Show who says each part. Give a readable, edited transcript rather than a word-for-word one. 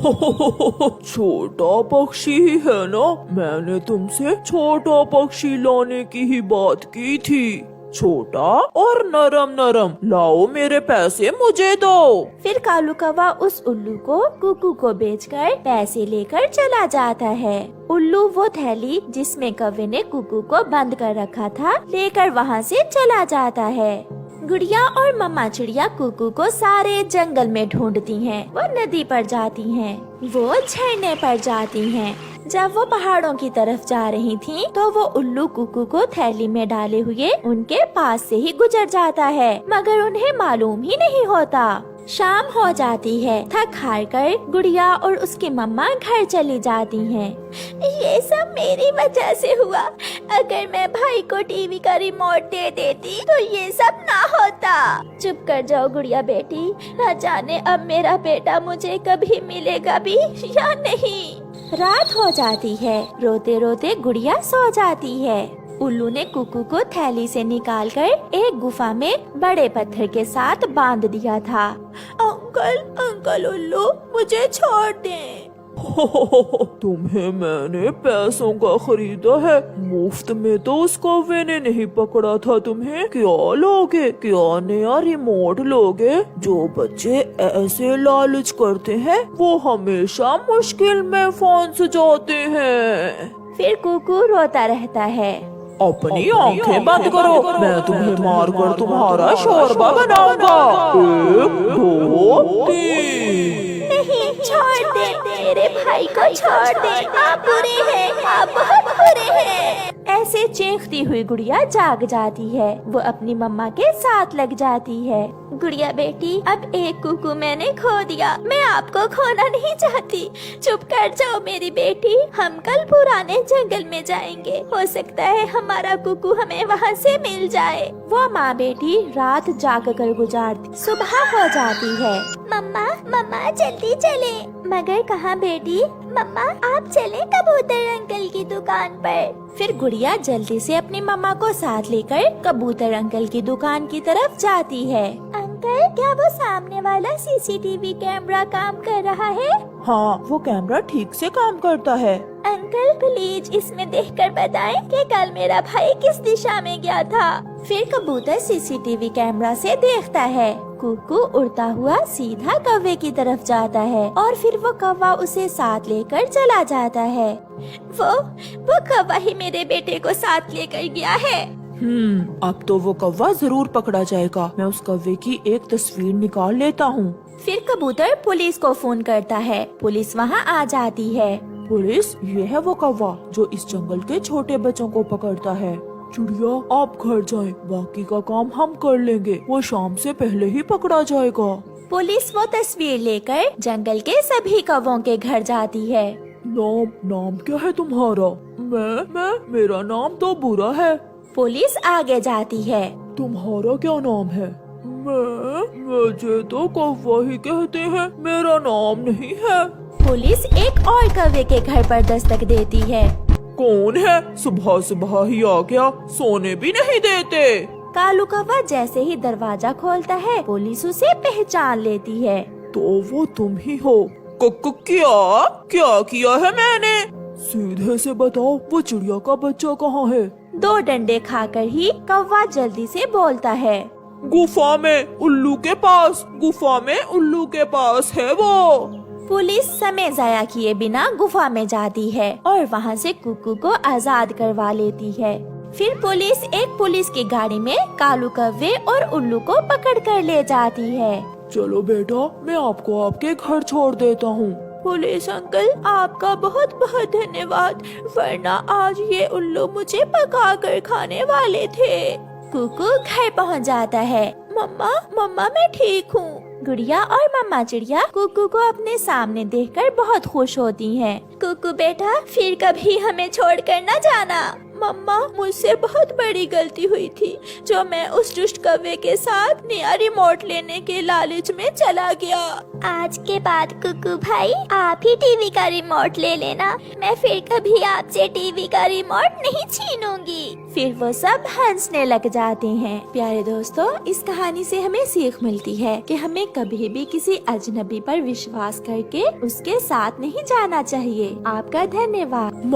Speaker 1: छोटा पक्षी ही है ना, मैंने तुमसे छोटा पक्षी लाने की ही बात की थी। छोटा और नरम नरम, लाओ मेरे पैसे मुझे दो।
Speaker 2: फिर कालू कौवा उस उल्लू को कुकू को बेचकर पैसे लेकर चला जाता है। उल्लू वो थैली जिसमें कौवे ने कुकू को बंद कर रखा था लेकर वहाँ से चला जाता है। गुड़िया और मम्मा चिड़िया कुकू को सारे जंगल में ढूंढती हैं। वो नदी पर जाती हैं, वो झरने पर जाती हैं। जब वो पहाड़ों की तरफ जा रही थीं, तो वो उल्लू कुकू को थैली में डाले हुए उनके पास से ही गुजर जाता है, मगर उन्हें मालूम ही नहीं होता। शाम हो जाती है। थक हार कर गुड़िया और उसकी मम्मा घर चली जाती हैं। ये सब मेरी वजह से हुआ। अगर मैं भाई को टीवी का रिमोट दे देती तो ये सब ना होता। चुप कर जाओ गुड़िया बेटी, न जाने अब मेरा बेटा मुझे कभी मिलेगा भी या नहीं। रात हो जाती है। रोते रोते गुड़िया सो जाती है। उल्लू ने कुकू को थैली से निकालकर एक गुफा में बड़े पत्थर के साथ बांध दिया था। अंकल अंकल उल्लू, मुझे छोड़ दें।
Speaker 1: तुम्हें मैंने पैसों का खरीदा है, मुफ्त में तो उस कौवे ने नहीं पकड़ा था तुम्हें। क्या लोगे, क्या नया रिमोट लोगे? जो बच्चे ऐसे लालच करते हैं वो हमेशा मुश्किल में फंस जाते हैं।
Speaker 2: फिर कुकू रोता रहता है।
Speaker 1: अपनी आंखें बंद करो, मैं तुम्हें मारकर तुम्हारा शोरबा बनाऊंगा। 1 2 3।
Speaker 2: नहीं, छोड़ दे, मेरे भाई को छोड़ दे। आप बुरे हैं, आप बहुत बुरे हैं। ऐसे चीखती हुई गुड़िया जाग जाती है। वो अपनी मम्मा के साथ लग जाती है। गुड़िया बेटी, अब एक कुकू मैंने खो दिया, मैं आपको खोना नहीं चाहती। चुप कर जाओ मेरी बेटी, हम कल पुराने जंगल में जाएंगे। हो सकता है हमारा कुकू हमें वहाँ से मिल जाए। वो माँ बेटी रात जाग कर गुजारती। सुबह हो जाती है। मम्मा मम्मा जल्दी चले। मगर कहाँ बेटी? मम्मा आप चले कबूतर अंकल की दुकान पर। फिर गुड़िया जल्दी से अपनी मम्मा को साथ लेकर कबूतर अंकल की दुकान की तरफ जाती है। अंकल, क्या वो सामने वाला सीसीटीवी कैमरा काम कर रहा है?
Speaker 1: हाँ, वो कैमरा ठीक से काम करता है।
Speaker 2: अंकल प्लीज इसमें देखकर बताएं कि कल मेरा भाई किस दिशा में गया था। फिर कबूतर सीसीटीवी कैमरा से देखता है। कुकू उड़ता हुआ सीधा कौवे की तरफ जाता है और फिर वो कौवा उसे साथ लेकर चला जाता है। वो कौवा ही मेरे बेटे को साथ लेकर गया है।
Speaker 1: अब तो वो कौवा जरूर पकड़ा जाएगा। मैं उस कौवे की एक तस्वीर निकाल लेता हूँ।
Speaker 2: फिर कबूतर पुलिस को फोन करता है। पुलिस वहाँ आ जाती है।
Speaker 1: पुलिस, ये है वो कौवा जो इस जंगल के छोटे बच्चों को पकड़ता है। चिड़िया, आप घर जाएं, बाकी का काम हम कर लेंगे। वो शाम से पहले ही पकड़ा जाएगा।
Speaker 2: पुलिस वो तस्वीर लेकर जंगल के सभी कौवों के घर जाती है।
Speaker 1: नाम क्या है तुम्हारा? मेरा नाम तो बुरा है।
Speaker 2: पुलिस आगे जाती है।
Speaker 1: तुम्हारा क्या नाम है? मुझे तो कौवा ही कहते हैं, मेरा नाम नहीं है।
Speaker 2: पुलिस एक और कौवे के घर पर दस्तक देती है।
Speaker 1: कौन है? सुबह सुबह ही आ गया, सोने भी नहीं देते।
Speaker 2: कालू कौवा जैसे ही दरवाजा खोलता है, पुलिस उसे पहचान लेती है।
Speaker 1: तो वो तुम ही हो। क्या किया है मैंने? सीधे से बताओ, वो चिड़िया का बच्चा कहाँ है?
Speaker 2: 2 डंडे खाकर ही कौवा जल्दी से बोलता है।
Speaker 1: गुफा में उल्लू के पास, गुफा में उल्लू के पास है वो।
Speaker 2: पुलिस समय जाया किए बिना गुफा में जाती है और वहाँ से कुकू को आजाद करवा लेती है। फिर पुलिस एक पुलिस की गाड़ी में कालू कौवे और उल्लू को पकड़ कर ले जाती है।
Speaker 1: चलो बेटा, मैं आपको आपके घर छोड़ देता हूँ।
Speaker 2: पुलिस अंकल, आपका बहुत बहुत धन्यवाद, वरना आज ये उल्लू मुझे पका कर खाने वाले थे। कुकू घर पहुँच जाता है। मम्मा मैं ठीक हूँ। गुड़िया और मम्मा चिड़िया कुकू को अपने सामने देखकर बहुत खुश होती हैं। कुकू बेटा, फिर कभी हमें छोड़कर न जाना। मम्मा, मुझसे बहुत बड़ी गलती हुई थी जो मैं उस दुष्ट कौवे के साथ नया रिमोट लेने के लालच में चला गया। आज के बाद कुकू भाई आप ही टीवी का रिमोट ले लेना, मैं फिर कभी आपसे टीवी का रिमोट नहीं छीनूंगी। फिर वो सब हंसने लग जाते हैं। प्यारे दोस्तों, इस कहानी से हमें सीख मिलती है कि हमें कभी भी किसी अजनबी पर विश्वास करके उसके साथ नहीं जाना चाहिए। आपका धन्यवाद।